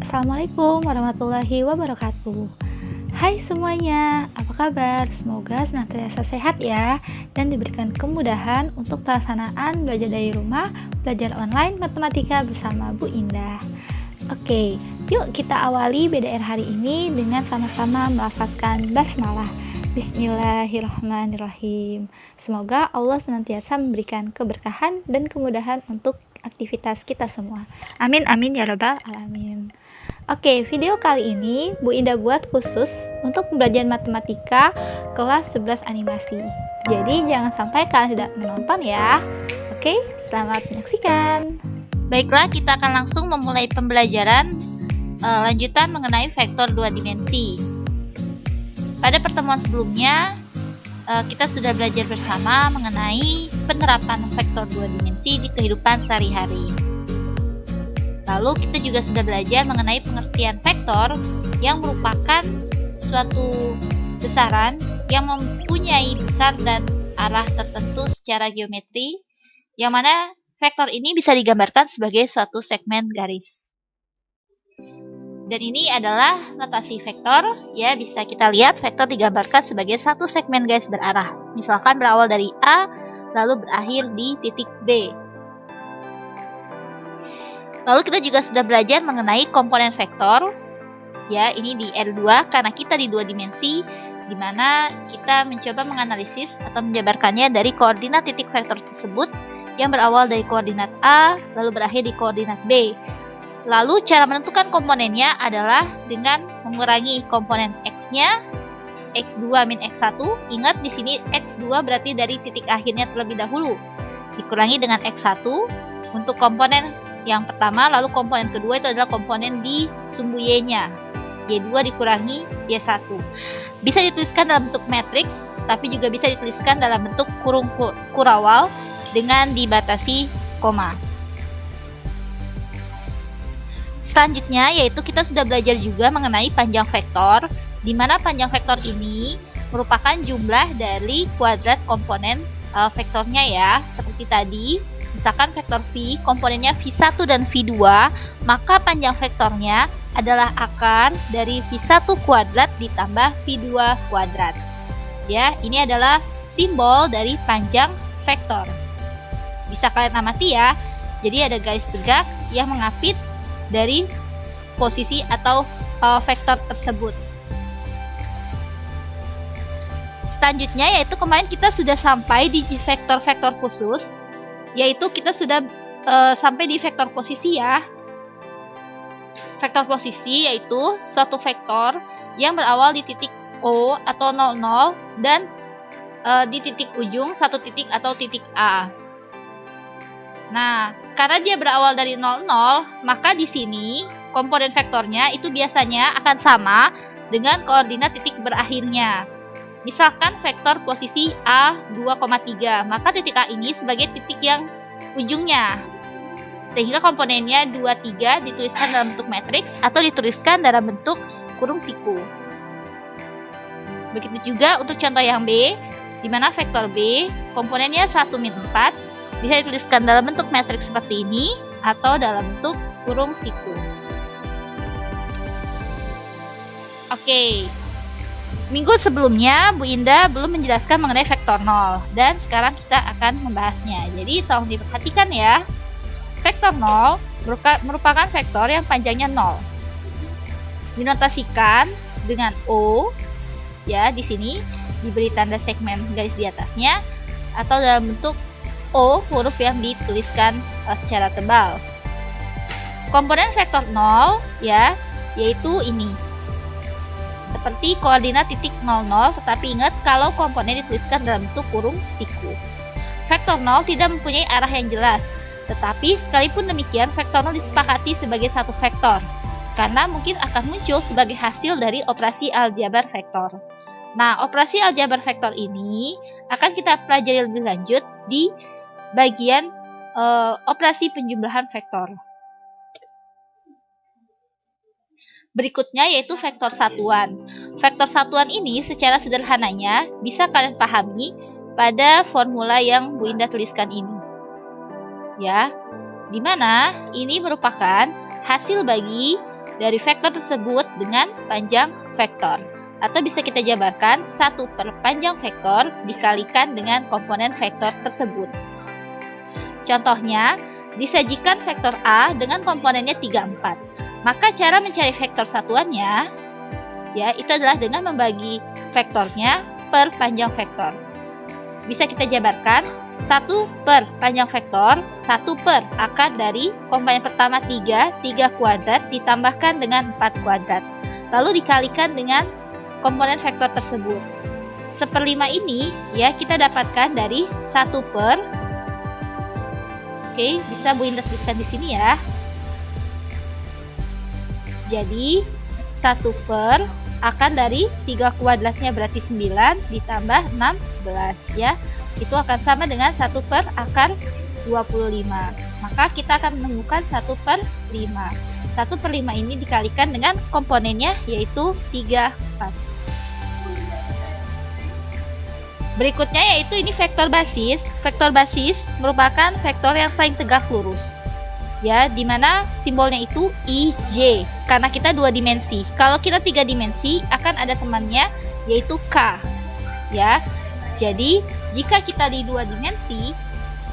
Assalamualaikum warahmatullahi wabarakatuh. Hai semuanya, apa kabar? Semoga senantiasa sehat ya, dan diberikan kemudahan untuk pelaksanaan belajar dari rumah, belajar online matematika bersama Bu Indah. Oke, yuk kita awali BDR hari ini dengan sama-sama melafazkan basmalah. Bismillahirrahmanirrahim. Semoga Allah senantiasa memberikan keberkahan dan kemudahan untuk aktivitas kita semua. Amin amin ya rabbal alamin. Oke, video kali ini Bu Indah buat khusus untuk pembelajaran matematika kelas 11 animasi. Jadi jangan sampai kalian tidak menonton ya. Oke, selamat menyaksikan. Baiklah, kita akan langsung memulai pembelajaran lanjutan mengenai vektor 2 dimensi. Pada pertemuan sebelumnya, kita sudah belajar bersama mengenai penerapan vektor 2 dimensi di kehidupan sehari-hari. Lalu kita juga sudah belajar mengenai pengertian vektor yang merupakan suatu besaran yang mempunyai besar dan arah tertentu secara geometri, yang mana vektor ini bisa digambarkan sebagai suatu segmen garis. Dan ini adalah notasi vektor, ya bisa kita lihat vektor digambarkan sebagai satu segmen garis berarah. Misalkan berawal dari A, lalu berakhir di titik B. Lalu kita juga sudah belajar mengenai komponen vektor, ya ini di R2 karena kita di 2 dimensi, di mana kita mencoba menganalisis atau menjabarkannya dari koordinat titik vektor tersebut yang berawal dari koordinat A, lalu berakhir di koordinat B. Lalu cara menentukan komponennya adalah dengan mengurangi komponen X-nya, X2 min X1. Ingat di sini X2 berarti dari titik akhirnya terlebih dahulu. Dikurangi dengan X1 untuk komponen yang pertama, lalu komponen kedua itu adalah komponen di sumbu Y-nya. Y2 dikurangi Y1. Bisa dituliskan dalam bentuk matriks, tapi juga bisa dituliskan dalam bentuk kurung kurawal dengan dibatasi koma. Selanjutnya yaitu kita sudah belajar juga mengenai panjang vektor, di mana panjang vektor ini merupakan jumlah dari kuadrat komponen vektornya ya. Seperti tadi, misalkan vektor V komponennya V1 dan V2, maka panjang vektornya adalah akar dari V1 kuadrat ditambah V2 kuadrat. Ya, ini adalah simbol dari panjang vektor. Bisa kalian amati ya. Jadi ada garis tegak yang mengapit dari posisi atau vektor tersebut. Selanjutnya yaitu kemarin kita sudah sampai di vektor-vektor khusus, yaitu kita sudah sampai di vektor posisi ya. Vektor posisi yaitu suatu vektor yang berawal di titik O atau 00 dan di titik ujung satu titik atau titik A. Nah, karena dia berawal dari 00, maka di sini komponen vektornya itu biasanya akan sama dengan koordinat titik berakhirnya. Misalkan vektor posisi A 2,3, maka titik A ini sebagai titik yang ujungnya. Sehingga komponennya 23 dituliskan dalam bentuk matriks atau dituliskan dalam bentuk kurung siku. Begitu juga untuk contoh yang B, di mana vektor B komponennya 1 min 4 bisa dituliskan dalam bentuk matriks seperti ini atau dalam bentuk kurung siku. Oke. Minggu sebelumnya Bu Indah belum menjelaskan mengenai vektor 0 dan sekarang kita akan membahasnya. Jadi tolong diperhatikan ya. Vektor 0 merupakan vektor yang panjangnya 0. Dinotasikan dengan O, ya di sini diberi tanda segmen garis di atasnya atau dalam bentuk O huruf yang dituliskan secara tebal. Komponen vektor 0 ya, yaitu ini. Seperti koordinat titik 00, tetapi ingat kalau komponen dituliskan dalam bentuk kurung siku. Vektor 0 tidak mempunyai arah yang jelas, tetapi sekalipun demikian vektor 0 disepakati sebagai satu vektor, karena mungkin akan muncul sebagai hasil dari operasi aljabar vektor. Nah, operasi aljabar vektor ini akan kita pelajari lebih lanjut di bagian operasi penjumlahan vektor. Berikutnya yaitu vektor satuan. Vektor satuan ini secara sederhananya bisa kalian pahami pada formula yang Bu Indah tuliskan ini. Ya, di mana ini merupakan hasil bagi dari vektor tersebut dengan panjang vektor. Atau bisa kita jabarkan 1 per panjang vektor dikalikan dengan komponen vektor tersebut. Contohnya, disajikan vektor A dengan komponennya 3, 4. Maka cara mencari vektor satuannya, ya, itu adalah dengan membagi vektornya per panjang vektor. Bisa kita jabarkan 1 per panjang vektor, 1 per akar dari komponen pertama 3 kuadrat ditambahkan dengan 4 kuadrat. Lalu dikalikan dengan komponen vektor tersebut. 1/5 ini ya kita dapatkan dari 1 per. Oke, bisa Bu Indah tuliskan di sini ya. Jadi 1 per akar dari 3 kuadratnya berarti 9 ditambah 16 ya. Itu akan sama dengan 1 per akar 25. Maka kita akan menemukan 1 per 5. 1 per 5 ini dikalikan dengan komponennya yaitu 3, 4. Berikutnya yaitu ini vektor basis. Vektor basis merupakan vektor yang saling tegak lurus. Ya, dimana simbolnya itu IJ karena kita 2 dimensi. Kalau kita 3 dimensi akan ada temannya yaitu K. Ya. Jadi, jika kita di 2 dimensi,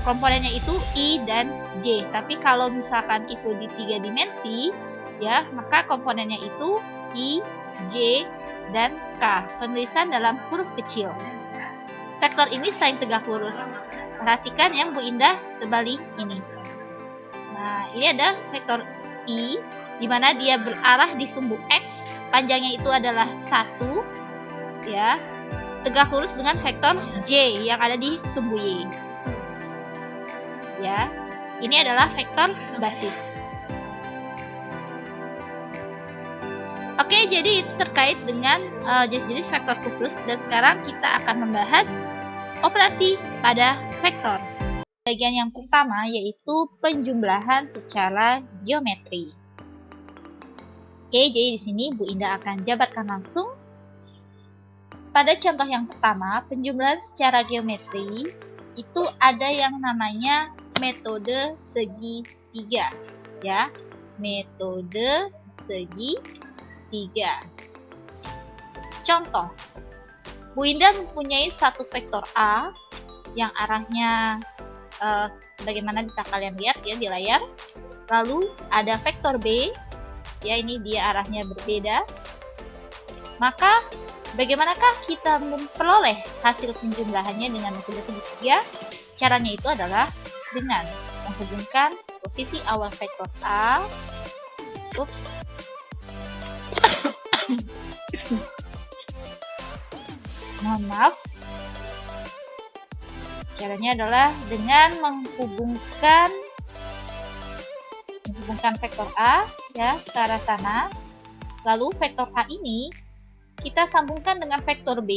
komponennya itu I dan J. Tapi kalau misalkan itu di 3 dimensi, ya, maka komponennya itu I, J, dan K. Penulisan dalam huruf kecil. Vektor ini saling tegak lurus. Perhatikan yang Bu Indah tebali ini. Nah, ini ada vektor I, di mana dia berarah di sumbu X, panjangnya itu adalah 1, ya, tegak lurus dengan vektor J yang ada di sumbu Y. Ya, ini adalah vektor basis. Oke, jadi itu terkait dengan jenis-jenis vektor khusus, dan sekarang kita akan membahas operasi pada vektor. Bagian yang pertama yaitu penjumlahan secara geometri. Oke, jadi di sini Bu Indah akan jabarkan langsung. Pada contoh yang pertama, penjumlahan secara geometri itu ada yang namanya metode segitiga, ya. Metode segitiga. Contoh, Bu Indah mempunyai satu vektor A yang arahnya sebagaimana bisa kalian lihat ya di layar. Lalu ada vektor B, ya, ini dia arahnya berbeda. Maka bagaimanakah kita memperoleh hasil penjumlahannya dengan metode segitiga? Caranya itu adalah dengan menghubungkan posisi awal vektor A. Mohon maaf. Caranya adalah dengan menghubungkan vektor A ya ke arah sana. Lalu vektor A ini kita sambungkan dengan vektor B,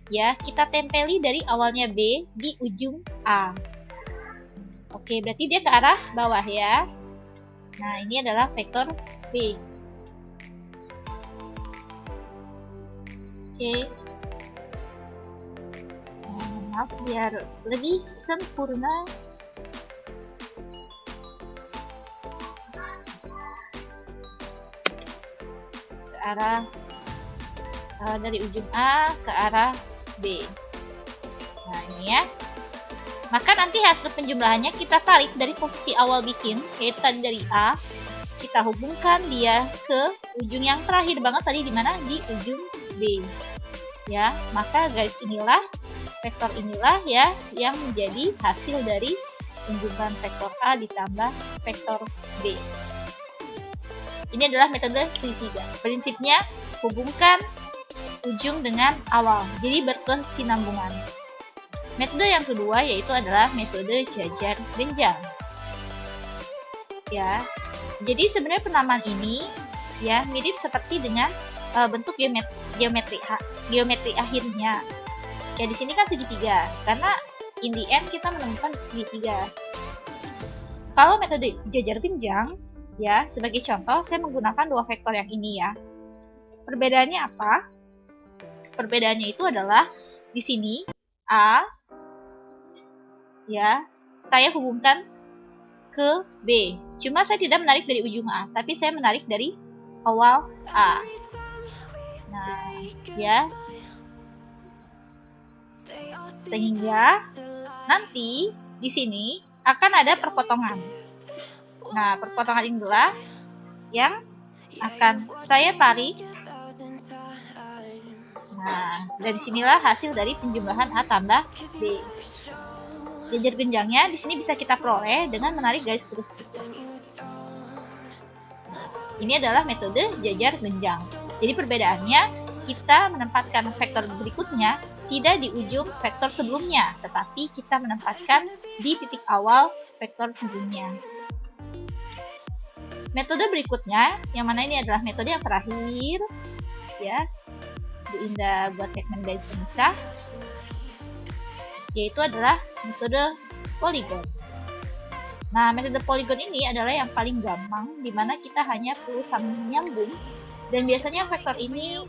ya, kita tempeli dari awalnya B di ujung A. Oke, berarti dia ke arah bawah ya. Nah, ini adalah vektor B. Oke. Maaf, biar lebih sempurna. Ke arah dari ujung A ke arah B. Nah, ini ya. Maka nanti hasil penjumlahannya kita tarik dari posisi awal bikin, yaitu tadi dari A, kita hubungkan dia ke ujung yang terakhir banget tadi, di mana? Di ujung B. Ya, maka garis inilah, vektor inilah ya yang menjadi hasil dari penjumlahan vektor A ditambah vektor B. Ini adalah metode segitiga. Prinsipnya hubungkan ujung dengan awal, jadi berkesinambungan. Metode yang kedua yaitu adalah metode jajar genjang. Ya, jadi sebenarnya penamaan ini ya mirip seperti dengan bentuk geometri akhirnya. Ya, di sini kan segitiga, karena in the end kita menemukan segitiga. Kalau metode jajar genjang, ya, sebagai contoh saya menggunakan dua vektor yang ini ya. Perbedaannya apa? Perbedaannya itu adalah di sini A, ya, saya hubungkan ke B. Cuma saya tidak menarik dari ujung A, tapi saya menarik dari awal A. Nah, ya. Sehingga nanti di sini akan ada perpotongan. Nah, perpotongan inilah yang akan saya tarik. Nah, dari sinilah hasil dari penjumlahan A tambah B. Jajar genjangnya di sini bisa kita peroleh dengan menarik garis putus-putus. Ini adalah metode jajar genjang. Jadi perbedaannya, kita menempatkan vektor berikutnya tidak di ujung vektor sebelumnya, tetapi kita menempatkan di titik awal vektor sebelumnya. Metode berikutnya, yang mana ini adalah metode yang terakhir, ya, Bu Indah buat segmen garis pemisah, yaitu adalah metode poligon. Nah, metode poligon ini adalah yang paling gampang, di mana kita hanya perlu sambung menyambung, dan biasanya vektor ini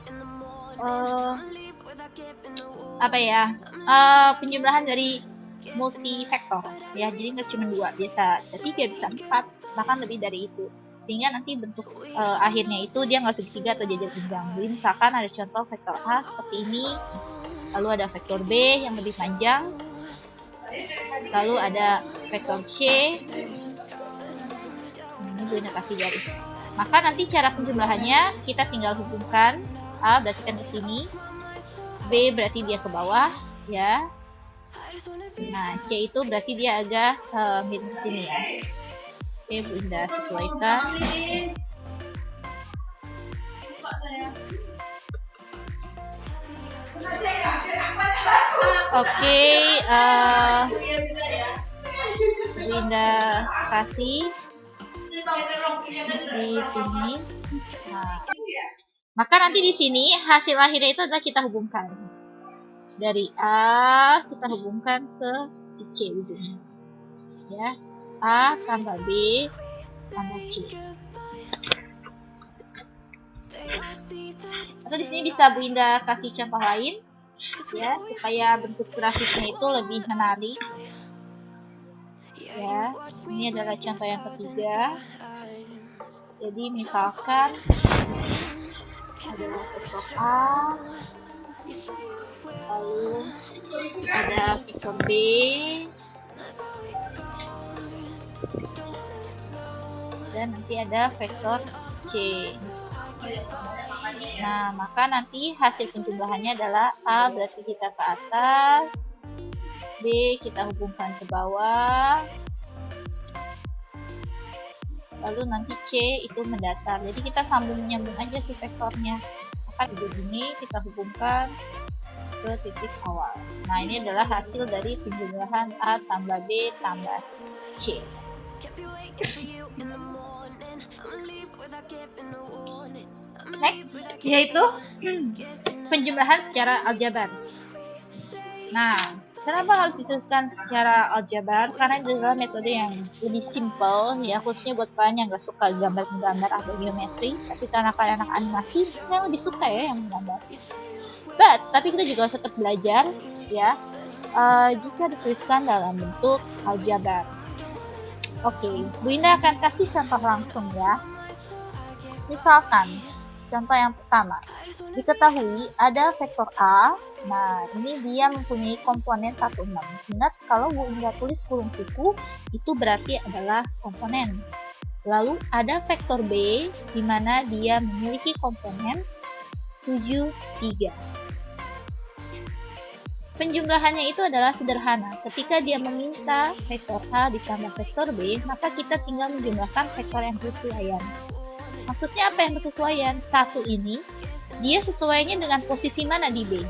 penjumlahan dari multivektor, ya, jadi nggak cuma 2, bisa 3, bisa 4, bahkan lebih dari itu, sehingga nanti bentuk akhirnya itu dia nggak segitiga atau jajar genjang. Jadi misalkan ada contoh vektor A seperti ini, lalu ada vektor B yang lebih panjang, lalu ada vektor C. Ini Bu Indah kasih garis. Maka nanti cara penjumlahannya kita tinggal hubungkan. A berarti kan ke sini, B berarti dia ke bawah, ya. Nah, C itu berarti dia agak mirip sini, ya. Oke, Bu Indah sesuaikan. Oke, Bu Indah kasih di sini. Nah, maka nanti di sini hasil akhirnya itu adalah kita hubungkan. Dari A kita hubungkan ke si C ujungnya. Ya. A tambah B tambah C. Atau di sini bisa Bu Indah kasih contoh lain, ya, supaya bentuk grafisnya itu lebih menarik. Ya, ini adalah contoh yang ketiga. Jadi misalkan ada vektor A, lalu ada vektor B, dan nanti ada vektor C. Nah, maka nanti hasil penjumlahannya adalah A berarti kita ke atas, B kita hubungkan ke bawah, lalu nanti C itu mendatar. Jadi kita sambung-nyambung aja si vektornya. Maka di sini kita hubungkan ke titik awal. Nah, ini adalah hasil dari penjumlahan A tambah B tambah C. Next, yaitu penjumlahan secara aljabar. Nah, kenapa harus dituliskan secara aljabar? Karena itu adalah metode yang lebih simple, ya, khususnya buat kalian yang nggak suka gambar-gambar atau geometri, tapi karena kalian anak animasi, kalian lebih suka ya yang menggambar. Tapi kita juga harus tetap belajar, ya, jika dituliskan dalam bentuk aljabar. Oke, Bu Indah akan kasih contoh langsung, ya. Misalkan, contoh yang pertama, diketahui ada vektor A. Nah, ini dia mempunyai komponen 16. Ingat, kalau Bu Indah tulis kurung siku, itu berarti adalah komponen. Lalu ada vektor B, di mana dia memiliki komponen 73. Penjumlahannya itu adalah sederhana. Ketika dia meminta vektor A ditambah vektor B, maka kita tinggal menjumlahkan vektor yang bersesuaian. Maksudnya apa yang bersesuaian? Satu ini, dia sesuainya dengan posisi mana di B?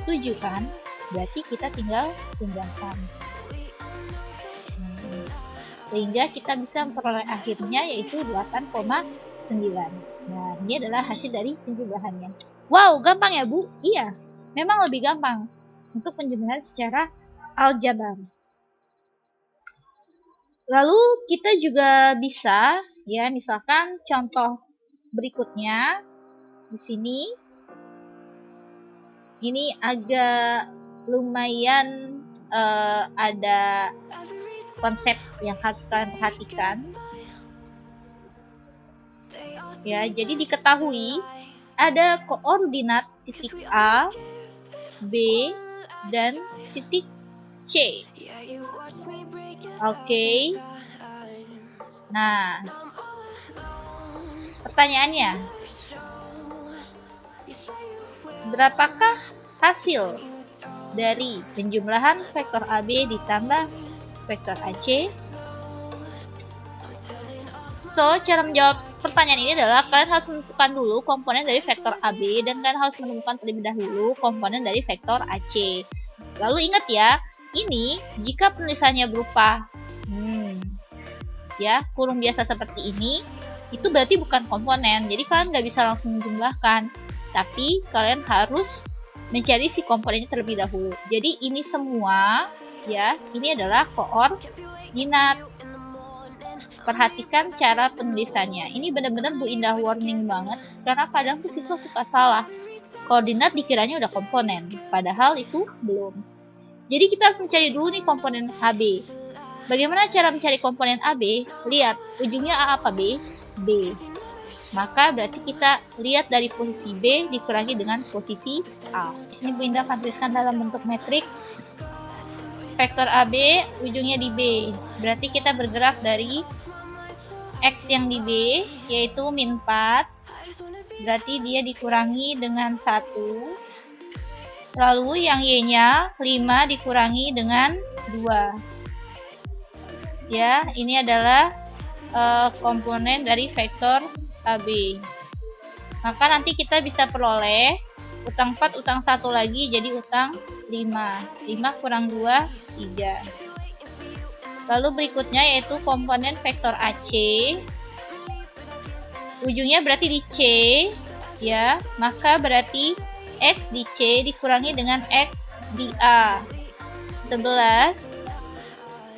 7 kan? Berarti kita tinggal jumlahkan. Sehingga kita bisa memperoleh akhirnya yaitu 8,9. Nah, ini adalah hasil dari penjumlahannya. Wow, gampang ya, Bu? Iya, memang lebih gampang untuk penjumlahan secara aljabar. Lalu kita juga bisa, ya, misalkan contoh berikutnya di sini. Ini agak lumayan ada konsep yang harus kalian perhatikan. Ya, jadi diketahui ada koordinat titik A, B, dan titik C. Oke. Nah, pertanyaannya, berapakah hasil dari penjumlahan vektor AB ditambah vektor AC? So, cara menjawab pertanyaan ini adalah kalian harus menentukan dulu komponen dari vektor AB dan kalian harus menemukan terlebih dahulu komponen dari vektor AC. Lalu ingat ya, ini jika penulisannya berupa ya kurung biasa seperti ini, itu berarti bukan komponen. Jadi kalian nggak bisa langsung menjumlahkan, tapi kalian harus mencari si komponennya terlebih dahulu. Jadi ini semua ya, ini adalah koordinat. Perhatikan cara penulisannya. Ini benar-benar Bu Indah warning banget, karena kadang tuh siswa suka salah. Koordinat dikiranya udah komponen, padahal itu belum. Jadi kita harus mencari dulu nih komponen AB. Bagaimana cara mencari komponen AB? Lihat, ujungnya A apa B? B. Maka berarti kita lihat dari posisi B dikurangi dengan posisi A. Di sini Bu Indah akan tuliskan dalam bentuk metrik. Vektor AB ujungnya di B. Berarti kita bergerak dari X yang di B, yaitu min 4. Berarti dia dikurangi dengan 1. Lalu yang Y-nya 5 dikurangi dengan 2. Ya, ini adalah komponen dari vektor AB. Maka nanti kita bisa peroleh utang 4, utang 1 lagi, jadi utang 5. 5 kurang 2, 3. Lalu berikutnya yaitu komponen vektor AC. Ujungnya berarti di C, ya. Maka berarti X di C dikurangi dengan X di A. 11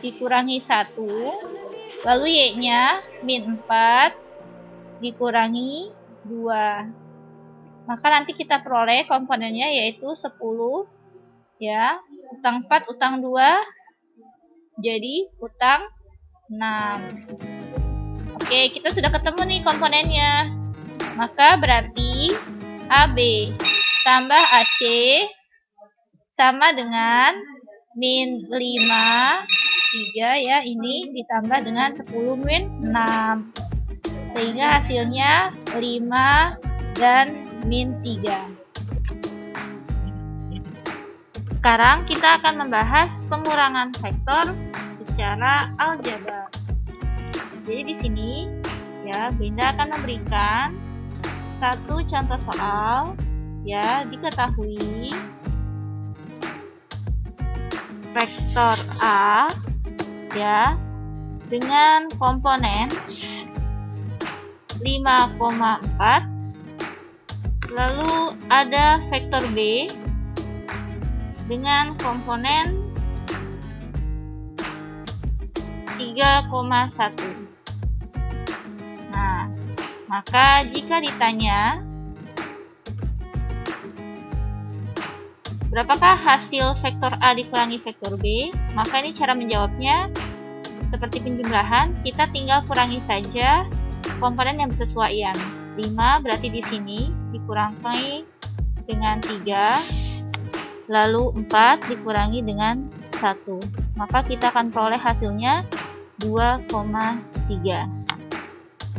dikurangi 1. Lalu Y-nya min 4 dikurangi 2. Maka nanti kita peroleh komponennya yaitu 10, ya. Utang 4, utang 2, jadi utang 6. Oke, kita sudah ketemu nih komponennya. Maka berarti AB tambah AC sama dengan min 5, 3 ya, ini ditambah dengan 10 min 6. Sehingga hasilnya 5 dan min 3. Sekarang kita akan membahas pengurangan vektor secara aljabar. Jadi di sini ya, Bu Indah akan memberikan satu contoh soal ya, diketahui vektor A ya dengan komponen 5,4, lalu ada vektor B dengan komponen 3,1. Nah, maka jika ditanya berapakah hasil vektor A dikurangi vektor B, maka ini cara menjawabnya seperti penjumlahan, kita tinggal kurangi saja komponen yang bersesuaian. 5 berarti di sini dikurangi dengan 3. Lalu 4 dikurangi dengan 1. Maka kita akan peroleh hasilnya 2,3.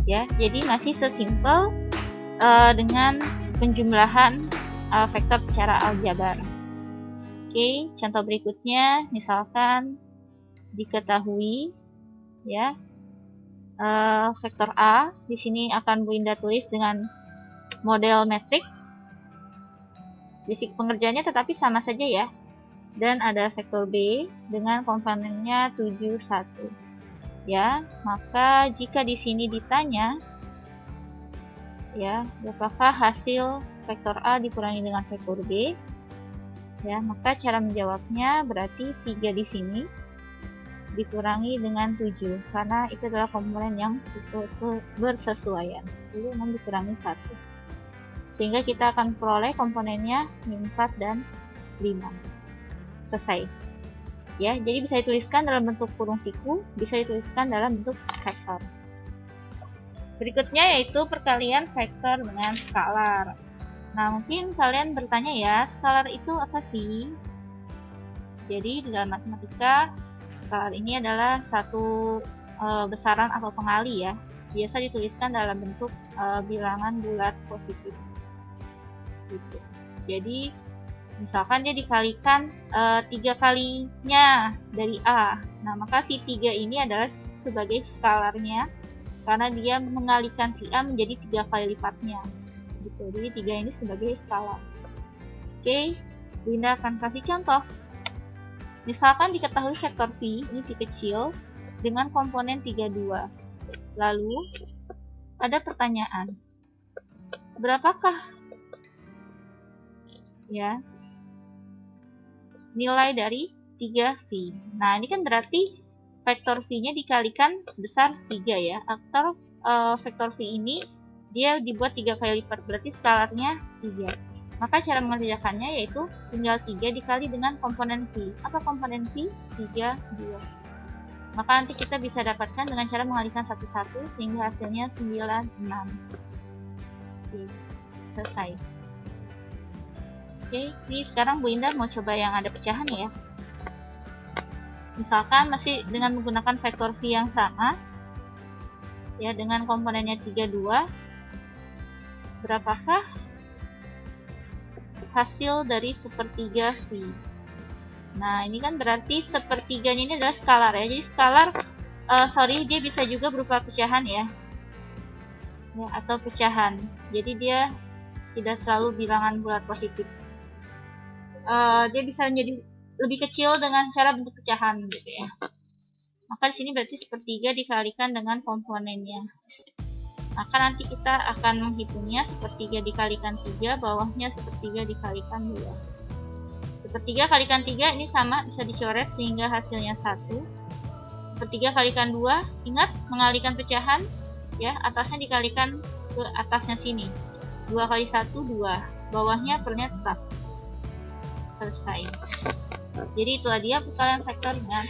Ya, jadi masih sesimpel dengan penjumlahan vektor secara aljabar. Oke, contoh berikutnya misalkan diketahui ya vektor A di sini akan Bu Indah tulis dengan model metrik. Basic pengerjaannya tetapi sama saja ya. Dan ada vektor B dengan komponennya 71. Ya, maka jika di sini ditanya ya, berapakah hasil vektor A dikurangi dengan vektor B? Ya, maka cara menjawabnya berarti 3 di sini dikurangi dengan 7 karena itu adalah komponen yang bersesuaian. Lalu 6 dikurangi 1. Sehingga kita akan peroleh komponennya min 4 dan 5. Selesai. Ya, jadi bisa dituliskan dalam bentuk kurung siku, bisa dituliskan dalam bentuk vektor. Berikutnya yaitu perkalian vektor dengan skalar. Nah, mungkin kalian bertanya ya, skalar itu apa sih? Jadi, di dalam matematika, skalar ini adalah satu besaran atau pengali ya. Biasa dituliskan dalam bentuk bilangan bulat positif. Gitu. Jadi, misalkan dia dikalikan 3 kalinya dari A. Nah, maka si 3 ini adalah sebagai skalarnya, karena dia mengalikan si A menjadi 3 kali lipatnya. Gitu. Jadi 3 ini sebagai skalar. Oke, Linda akan kasih contoh. Misalkan diketahui vektor V, ini V kecil, dengan komponen 32. Lalu, ada pertanyaan. Berapakah ya nilai dari 3V? Nah, ini kan berarti vektor V-nya dikalikan sebesar 3 ya. Atau vektor V ini dia dibuat 3 kali lipat, berarti skalarnya 3. Maka cara mengerjakannya yaitu tinggal 3 dikali dengan komponen V. Apa komponen V? 3, 2. Maka nanti kita bisa dapatkan dengan cara mengalihkan satu-satu sehingga hasilnya 9, 6. Oke, selesai. Oke, ini sekarang Bu Indah mau coba yang ada pecahan ya. Misalkan masih dengan menggunakan vektor V yang sama, ya dengan komponennya 32, berapakah hasil dari sepertiga V? Nah, ini kan berarti sepertiganya ini adalah skalar ya. Jadi skalar, dia bisa juga berupa pecahan ya, atau pecahan. Jadi dia tidak selalu bilangan bulat positif. Dia bisa menjadi lebih kecil dengan cara bentuk pecahan gitu ya. Maka di sini berarti sepertiga dikalikan dengan komponennya. Maka nanti kita akan menghitungnya sepertiga dikalikan 3, bawahnya sepertiga dikalikan 2. Sepertiga kalikan 3 ini sama, bisa dicoret sehingga hasilnya 1. Sepertiga kalikan 2, ingat mengalihkan pecahan ya, atasnya dikalikan ke atasnya sini. 2 kali 1, 2. Bawahnya pernya tetap. Selesai. Jadi itulah dia perkalian vektor dengan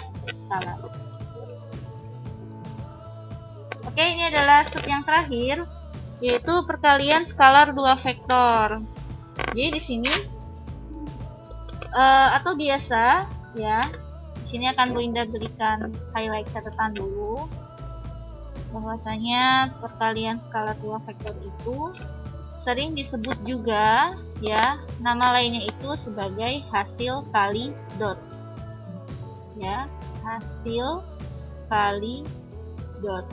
skalar. Oke, ini adalah step yang terakhir, yaitu perkalian skalar 2 vektor. Jadi di sini atau biasa ya, di sini akan Bu Indah berikan highlight catatan dulu bahwasanya perkalian skalar 2 vektor itu sering disebut juga ya, nama lainnya itu sebagai hasil kali dot. Ya, hasil kali dot.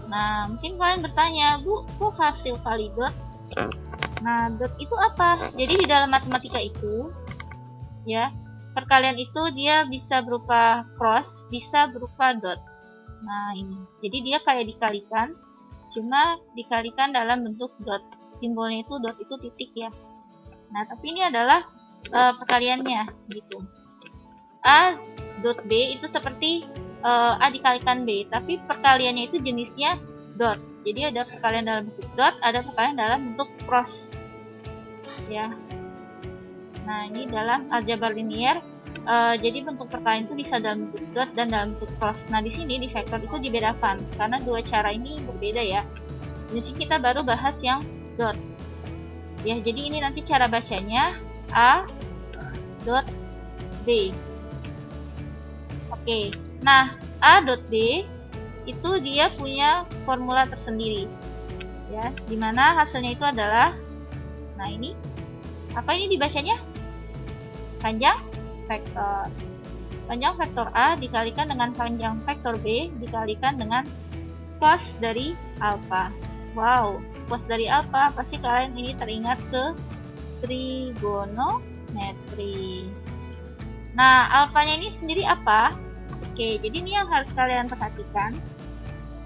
Nah, mungkin kalian bertanya, Bu, kok hasil kali dot? Nah, dot itu apa? Jadi di dalam matematika itu ya, perkalian itu dia bisa berupa cross, bisa berupa dot. Nah, ini. Jadi dia kayak dikalikan, cuma dikalikan dalam bentuk dot. Simbolnya itu dot, itu titik ya. Nah, tapi ini adalah perkaliannya gitu. A dot B itu seperti A dikalikan B, tapi perkaliannya itu jenisnya dot. Jadi ada perkalian dalam bentuk dot, ada perkalian dalam bentuk cross ya. Nah, ini dalam aljabar linier, jadi bentuk perkalian itu bisa dalam bentuk dot dan dalam bentuk cross. Nah, di sini di vektor itu dibedakan karena dua cara ini berbeda ya. Di sini kita baru bahas yang dot. Ya, jadi ini nanti cara bacanya A dot B. Oke. Nah, A dot B itu dia punya formula tersendiri. Ya, dimana hasilnya itu adalah, nah ini, apa ini dibacanya? Panjang vektor. Panjang vektor A dikalikan dengan panjang vektor B dikalikan dengan cos dari alfa. Wow, cos dari alfa pasti kalian ini teringat ke trigonometri. Nah, alfanya ini sendiri apa? Oke, jadi ini yang harus kalian perhatikan,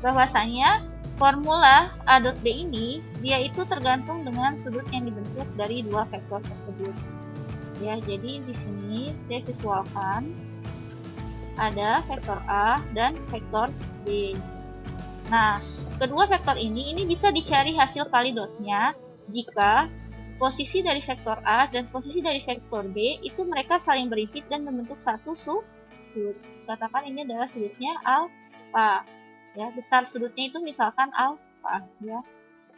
bahwasanya formula A dot B ini dia itu tergantung dengan sudut yang dibentuk dari dua vektor tersebut. Ya, jadi di sini saya visualkan ada vektor A dan vektor B. Nah, kedua vektor ini bisa dicari hasil kali dotnya jika posisi dari vektor A dan posisi dari vektor B itu mereka saling berimpit dan membentuk satu sudut. Katakan ini adalah sudutnya alfa. Ya, besar sudutnya itu misalkan alfa. alfa ya.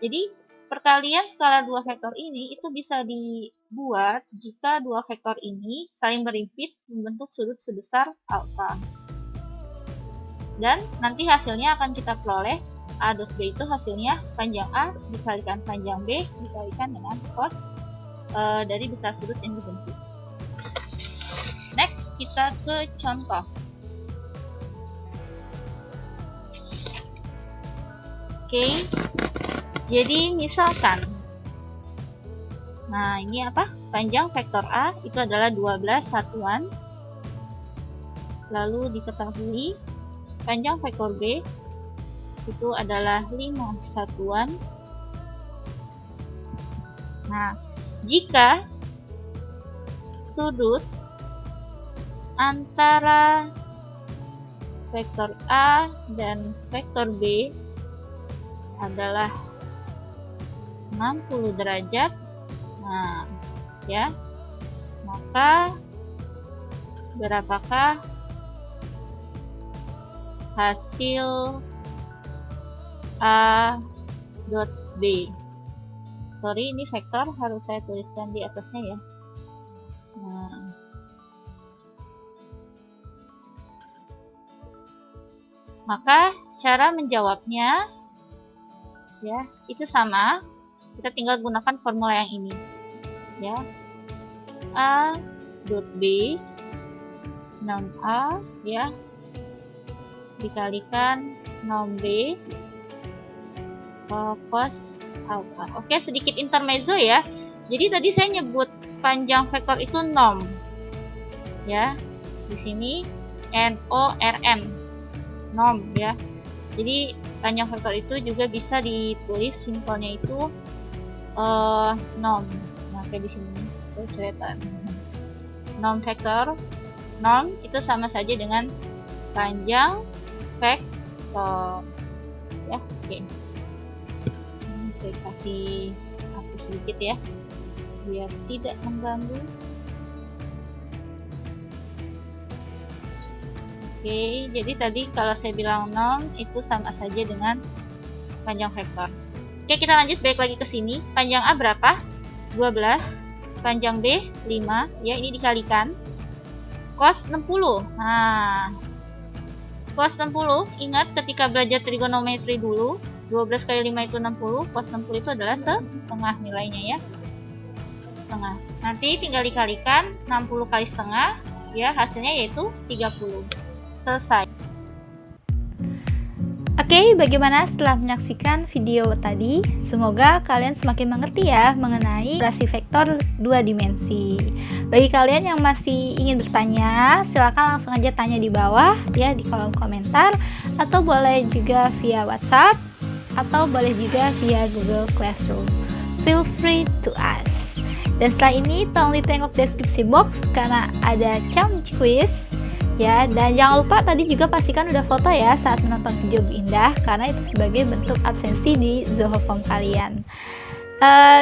Jadi perkalian skala dua vektor ini itu bisa dibuat jika dua vektor ini saling berimpit membentuk sudut sebesar alfa. Dan nanti hasilnya akan kita peroleh A dot B itu hasilnya panjang A dikalikan panjang B dikalikan dengan cos dari besar sudut yang dibentuk. Next, kita ke contoh. Oke, jadi misalkan, nah ini apa? Panjang vektor A itu adalah 12 satuan. Lalu diketahui panjang vektor B itu adalah 5 satuan. Nah, jika sudut antara vektor A dan vektor B adalah 60 derajat, nah ya, maka berapakah hasil A dot B? Sorry, ini vektor harus saya tuliskan di atasnya ya. Nah, maka cara menjawabnya ya itu sama, kita tinggal gunakan formula yang ini ya. A dot B norm A ya dikalikan norm B cos alpha. Oke, sedikit intermezzo ya. Jadi tadi saya nyebut panjang vektor itu norm ya, di sini NORM norm ya. Jadi panjang vektor itu juga bisa ditulis simpelnya itu norm. Nah, kayak di sini coretan. Norm vektor, norm itu sama saja dengan panjang vektor. Ya, oke. Saya kasih hapus sedikit ya, biar tidak mengganggu. Oke, jadi tadi kalau saya bilang norm itu sama saja dengan panjang vektor. Oke, kita lanjut balik lagi ke sini. Panjang A berapa? 12. Panjang B 5. Ya, ini dikalikan cos 60. Nah, cos 60, ingat ketika belajar trigonometri dulu, 12 kali 5 itu 60, cos 60 itu adalah setengah nilainya ya. Setengah. Nanti tinggal dikalikan 60 kali setengah, ya hasilnya yaitu 30. Selesai. Oke, bagaimana setelah menyaksikan video tadi? Semoga kalian semakin mengerti ya mengenai operasi vektor 2 dimensi. Bagi kalian yang masih ingin bertanya, silakan langsung aja tanya di bawah ya di kolom komentar, atau boleh juga via WhatsApp, atau boleh juga via Google Classroom. Feel free to ask. Dan setelah ini tolong ditengok deskripsi box karena ada challenge quiz ya, dan jangan lupa tadi juga pastikan udah foto ya saat menonton video Bu Indah, karena itu sebagai bentuk absensi di Zoho Form kalian.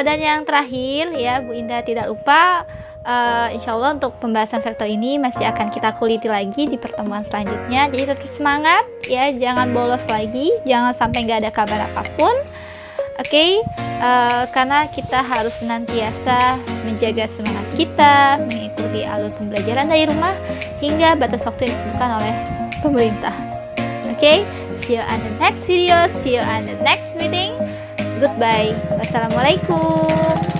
Dan yang terakhir ya, Bu Indah tidak lupa insya Allah untuk pembahasan vektor ini masih akan kita kuliti lagi di pertemuan selanjutnya. Jadi tetap semangat ya, jangan bolos lagi, jangan sampai nggak ada kabar apapun. Oke, karena kita harus senantiasa menjaga semangat kita, mengikuti alur pembelajaran dari rumah hingga batas waktu yang ditentukan oleh pemerintah. Oke, see you on the next video, see you on the next meeting. Goodbye. Wassalamualaikum.